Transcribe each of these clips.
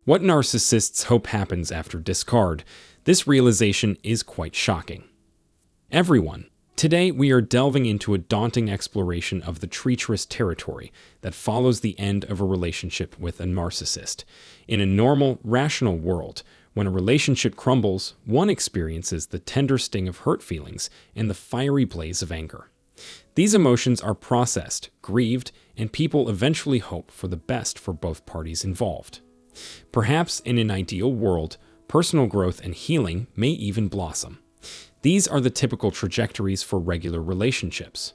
What narcissists hope happens after discard. This realization is quite shocking. Everyone, today we are delving into a daunting exploration of the treacherous territory that follows the end of a relationship with a narcissist. In a normal, rational world, when a relationship crumbles, one experiences the tender sting of hurt feelings and the fiery blaze of anger. These emotions are processed, grieved, and people eventually hope for the best for both parties involved. Perhaps in an ideal world, personal growth and healing may even blossom. These are the typical trajectories for regular relationships.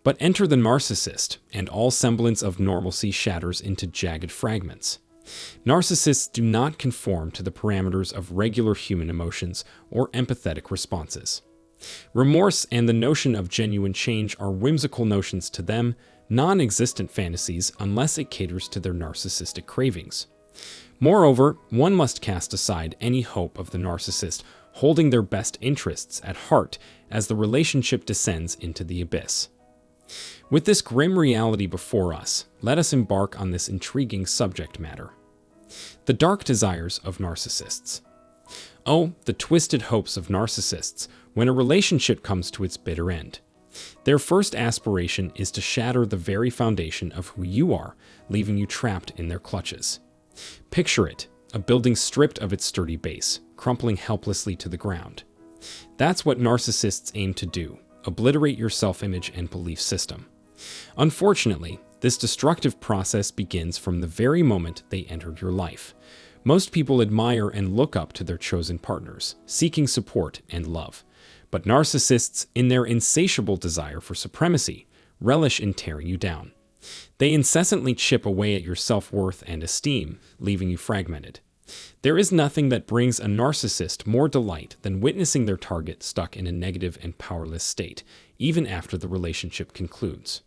But enter the narcissist, and all semblance of normalcy shatters into jagged fragments. Narcissists do not conform to the parameters of regular human emotions or empathetic responses. Remorse and the notion of genuine change are whimsical notions to them, non-existent fantasies unless it caters to their narcissistic cravings. Moreover, one must cast aside any hope of the narcissist holding their best interests at heart as the relationship descends into the abyss. With this grim reality before us, let us embark on this intriguing subject matter. The dark desires of narcissists. Oh, the twisted hopes of narcissists when a relationship comes to its bitter end. Their first aspiration is to shatter the very foundation of who you are, leaving you trapped in their clutches. Picture it, a building stripped of its sturdy base, crumpling helplessly to the ground. That's what narcissists aim to do, obliterate your self-image and belief system. Unfortunately, this destructive process begins from the very moment they entered your life. Most people admire and look up to their chosen partners, seeking support and love. But narcissists, in their insatiable desire for supremacy, relish in tearing you down. They incessantly chip away at your self-worth and esteem, leaving you fragmented. There is nothing that brings a narcissist more delight than witnessing their target stuck in a negative and powerless state, even after the relationship concludes.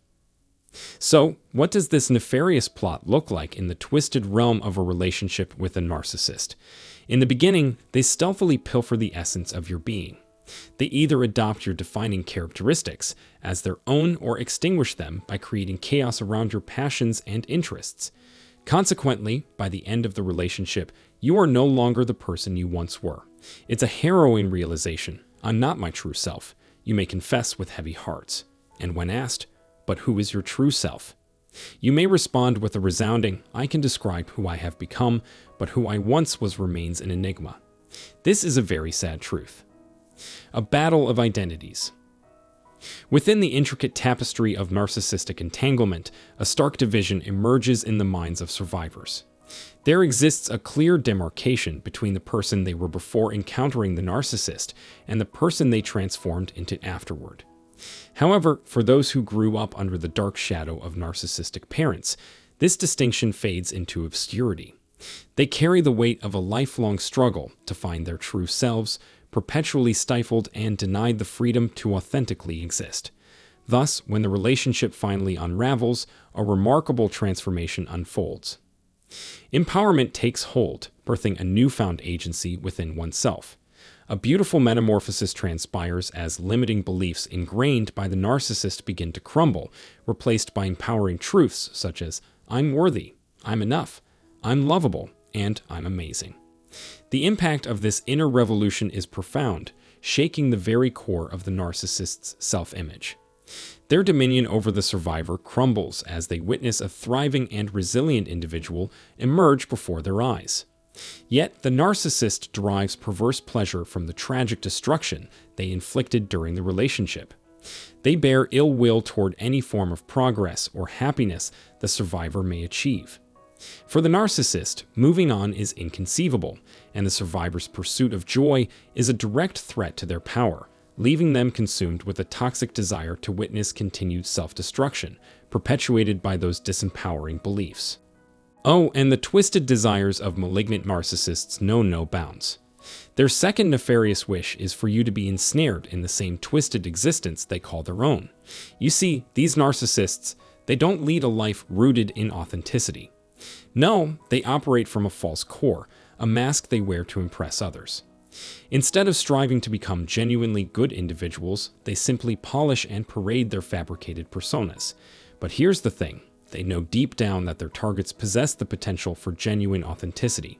So, what does this nefarious plot look like in the twisted realm of a relationship with a narcissist? In the beginning, they stealthily pilfer the essence of your being. They either adopt your defining characteristics as their own or extinguish them by creating chaos around your passions and interests. Consequently, by the end of the relationship, you are no longer the person you once were. It's a harrowing realization. I'm not my true self. You may confess with heavy hearts. And when asked, but who is your true self? You may respond with a resounding, I can describe who I have become, but who I once was remains an enigma. This is a very sad truth. A battle of identities. Within the intricate tapestry of narcissistic entanglement, a stark division emerges in the minds of survivors. There exists a clear demarcation between the person they were before encountering the narcissist and the person they transformed into afterward. However, for those who grew up under the dark shadow of narcissistic parents, this distinction fades into obscurity. They carry the weight of a lifelong struggle to find their true selves, perpetually stifled and denied the freedom to authentically exist. Thus, when the relationship finally unravels, a remarkable transformation unfolds. Empowerment takes hold, birthing a newfound agency within oneself. A beautiful metamorphosis transpires as limiting beliefs ingrained by the narcissist begin to crumble, replaced by empowering truths such as, I'm worthy, I'm enough, I'm lovable, and I'm amazing. The impact of this inner revolution is profound, shaking the very core of the narcissist's self-image. Their dominion over the survivor crumbles as they witness a thriving and resilient individual emerge before their eyes. Yet, the narcissist derives perverse pleasure from the tragic destruction they inflicted during the relationship. They bear ill will toward any form of progress or happiness the survivor may achieve. For the narcissist, moving on is inconceivable, and the survivor's pursuit of joy is a direct threat to their power, leaving them consumed with a toxic desire to witness continued self-destruction, perpetuated by those disempowering beliefs. Oh, and the twisted desires of malignant narcissists know no bounds. Their second nefarious wish is for you to be ensnared in the same twisted existence they call their own. You see, these narcissists, they don't lead a life rooted in authenticity. No, they operate from a false core, a mask they wear to impress others. Instead of striving to become genuinely good individuals, they simply polish and parade their fabricated personas. But here's the thing. They know deep down that their targets possess the potential for genuine authenticity.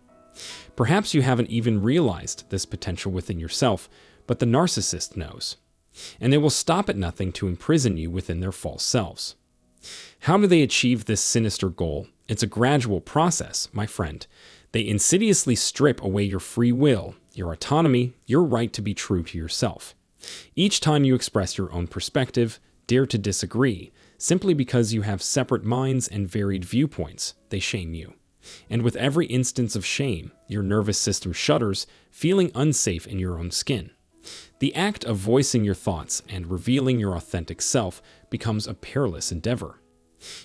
Perhaps you haven't even realized this potential within yourself, but the narcissist knows. And they will stop at nothing to imprison you within their false selves. How do they achieve this sinister goal? It's a gradual process, my friend. They insidiously strip away your free will, your autonomy, your right to be true to yourself. Each time you express your own perspective, dare to disagree, simply because you have separate minds and varied viewpoints, they shame you. And with every instance of shame, your nervous system shudders, feeling unsafe in your own skin. The act of voicing your thoughts and revealing your authentic self becomes a perilous endeavor.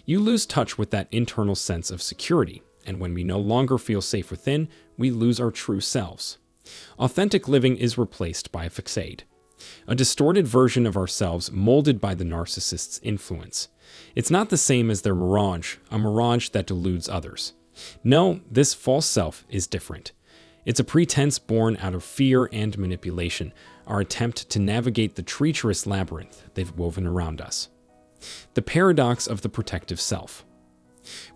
You lose touch with that internal sense of security, and when we no longer feel safe within, we lose our true selves. Authentic living is replaced by a facade, a distorted version of ourselves molded by the narcissist's influence. It's not the same as their mirage, a mirage that deludes others. No, this false self is different. It's a pretense born out of fear and manipulation, our attempt to navigate the treacherous labyrinth they've woven around us. The paradox of the protective self.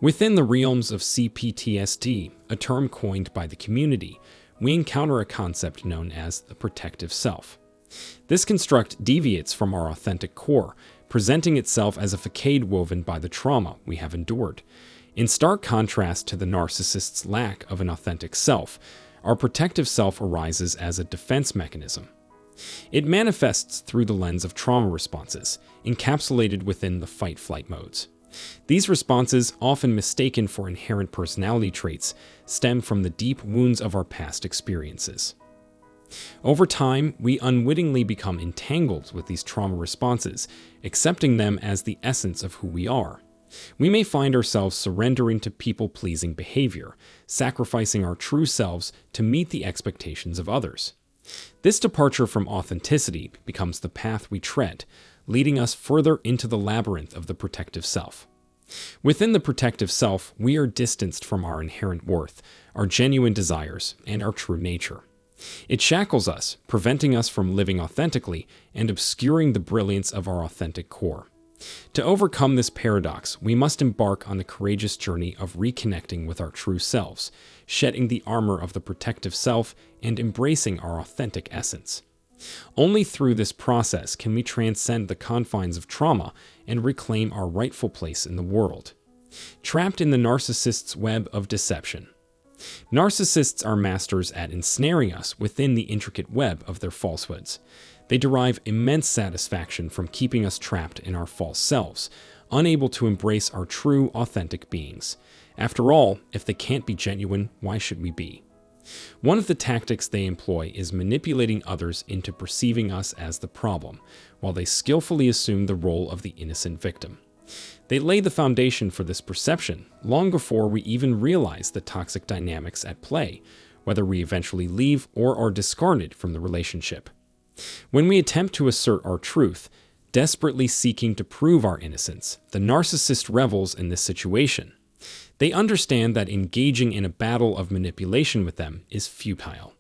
Within the realms of CPTSD, a term coined by the community, we encounter a concept known as the protective self. This construct deviates from our authentic core, presenting itself as a facade woven by the trauma we have endured. In stark contrast to the narcissist's lack of an authentic self, our protective self arises as a defense mechanism. It manifests through the lens of trauma responses, encapsulated within the fight-flight modes. These responses, often mistaken for inherent personality traits, stem from the deep wounds of our past experiences. Over time, we unwittingly become entangled with these trauma responses, accepting them as the essence of who we are. We may find ourselves surrendering to people-pleasing behavior, sacrificing our true selves to meet the expectations of others. This departure from authenticity becomes the path we tread, leading us further into the labyrinth of the protective self. Within the protective self, we are distanced from our inherent worth, our genuine desires, and our true nature. It shackles us, preventing us from living authentically and obscuring the brilliance of our authentic core. To overcome this paradox, we must embark on the courageous journey of reconnecting with our true selves, shedding the armor of the protective self, and embracing our authentic essence. Only through this process can we transcend the confines of trauma and reclaim our rightful place in the world. Trapped in the narcissist's web of deception. Narcissists are masters at ensnaring us within the intricate web of their falsehoods. They derive immense satisfaction from keeping us trapped in our false selves, unable to embrace our true, authentic beings. After all, if they can't be genuine, why should we be? One of the tactics they employ is manipulating others into perceiving us as the problem, while they skillfully assume the role of the innocent victim. They lay the foundation for this perception long before we even realize the toxic dynamics at play, whether we eventually leave or are discarded from the relationship. When we attempt to assert our truth, desperately seeking to prove our innocence, the narcissist revels in this situation. They understand that engaging in a battle of manipulation with them is futile.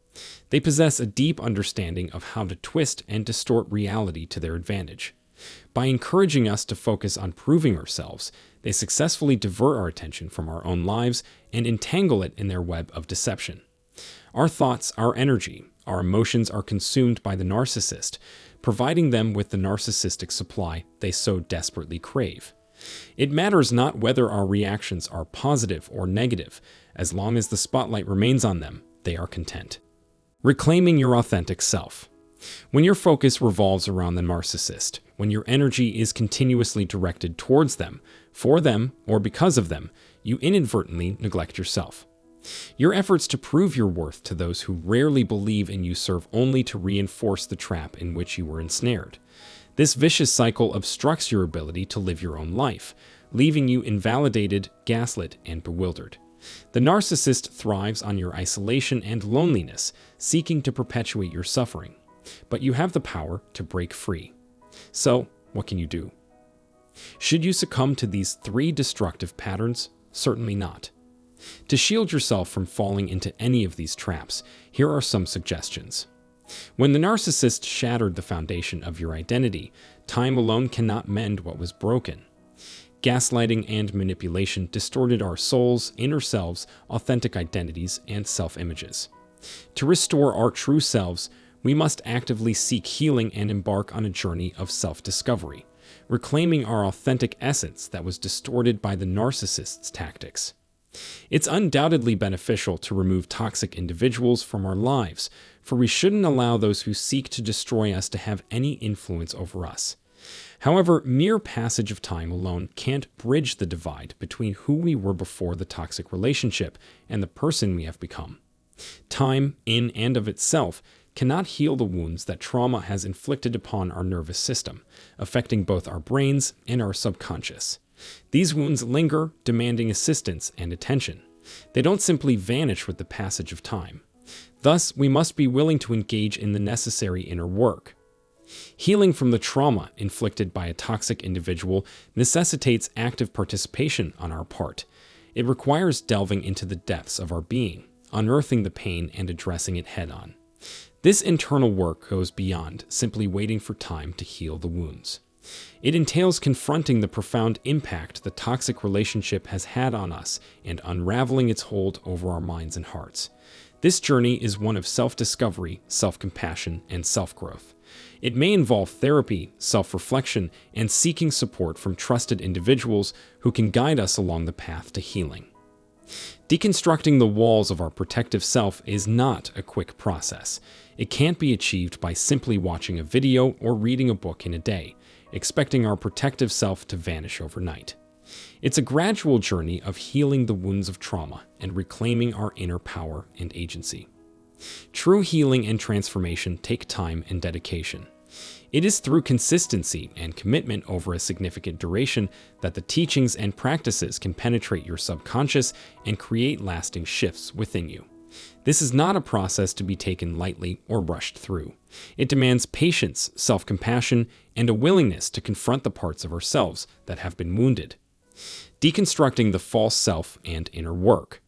They possess a deep understanding of how to twist and distort reality to their advantage. By encouraging us to focus on proving ourselves, they successfully divert our attention from our own lives and entangle it in their web of deception. Our thoughts, our energy, our emotions are consumed by the narcissist, providing them with the narcissistic supply they so desperately crave. It matters not whether our reactions are positive or negative, as long as the spotlight remains on them, they are content. Reclaiming your authentic self. When your focus revolves around the narcissist, when your energy is continuously directed towards them, for them, or because of them, you inadvertently neglect yourself. Your efforts to prove your worth to those who rarely believe in you serve only to reinforce the trap in which you were ensnared. This vicious cycle obstructs your ability to live your own life, leaving you invalidated, gaslit, and bewildered. The narcissist thrives on your isolation and loneliness, seeking to perpetuate your suffering. But you have the power to break free. So, what can you do? Should you succumb to these 3 destructive patterns? Certainly not. To shield yourself from falling into any of these traps, here are some suggestions. When the narcissist shattered the foundation of your identity, time alone cannot mend what was broken. Gaslighting and manipulation distorted our souls, inner selves, authentic identities, and self-images. To restore our true selves, we must actively seek healing and embark on a journey of self-discovery, reclaiming our authentic essence that was distorted by the narcissist's tactics. It's undoubtedly beneficial to remove toxic individuals from our lives, for we shouldn't allow those who seek to destroy us to have any influence over us. However, mere passage of time alone can't bridge the divide between who we were before the toxic relationship and the person we have become. Time, in and of itself, cannot heal the wounds that trauma has inflicted upon our nervous system, affecting both our brains and our subconscious. These wounds linger, demanding assistance and attention. They don't simply vanish with the passage of time. Thus, we must be willing to engage in the necessary inner work. Healing from the trauma inflicted by a toxic individual necessitates active participation on our part. It requires delving into the depths of our being, unearthing the pain and addressing it head-on. This internal work goes beyond simply waiting for time to heal the wounds. It entails confronting the profound impact the toxic relationship has had on us and unraveling its hold over our minds and hearts. This journey is one of self-discovery, self-compassion, and self-growth. It may involve therapy, self-reflection, and seeking support from trusted individuals who can guide us along the path to healing. Deconstructing the walls of our protective self is not a quick process. It can't be achieved by simply watching a video or reading a book in a day, expecting our protective self to vanish overnight. It's a gradual journey of healing the wounds of trauma and reclaiming our inner power and agency. True healing and transformation take time and dedication. It is through consistency and commitment over a significant duration that the teachings and practices can penetrate your subconscious and create lasting shifts within you. This is not a process to be taken lightly or rushed through. It demands patience, self-compassion, and a willingness to confront the parts of ourselves that have been wounded. Deconstructing the false self and inner work.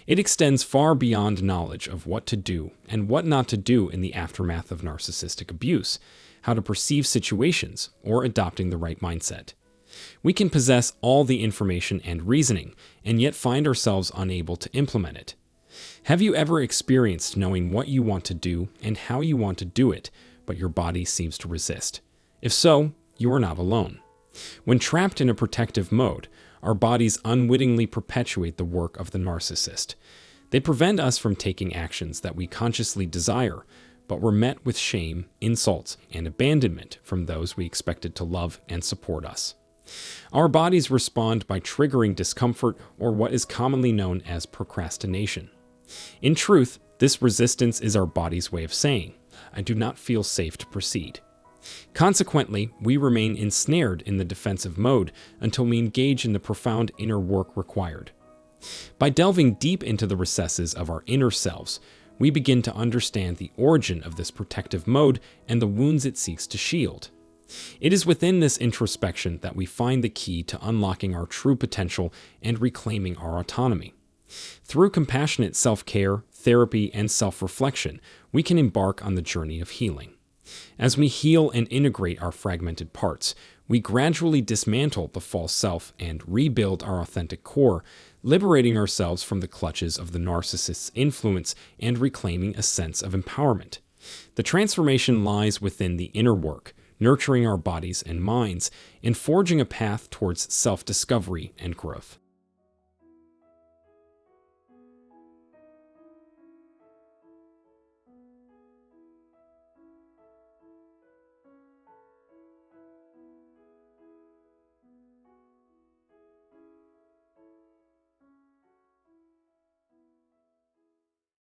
It extends far beyond knowledge of what to do and what not to do in the aftermath of narcissistic abuse, how to perceive situations, or adopting the right mindset. We can possess all the information and reasoning, and yet find ourselves unable to implement it. Have you ever experienced knowing what you want to do and how you want to do it, but your body seems to resist? If so, you are not alone. When trapped in a protective mode, our bodies unwittingly perpetuate the work of the narcissist. They prevent us from taking actions that we consciously desire, but were met with shame, insults, and abandonment from those we expected to love and support us. Our bodies respond by triggering discomfort or what is commonly known as procrastination. In truth, this resistance is our body's way of saying, "I do not feel safe to proceed." Consequently, we remain ensnared in the defensive mode until we engage in the profound inner work required. By delving deep into the recesses of our inner selves, we begin to understand the origin of this protective mode and the wounds it seeks to shield. It is within this introspection that we find the key to unlocking our true potential and reclaiming our autonomy. Through compassionate self-care, therapy, and self-reflection, we can embark on the journey of healing. As we heal and integrate our fragmented parts, we gradually dismantle the false self and rebuild our authentic core, liberating ourselves from the clutches of the narcissist's influence and reclaiming a sense of empowerment. The transformation lies within the inner work, nurturing our bodies and minds, and forging a path towards self-discovery and growth.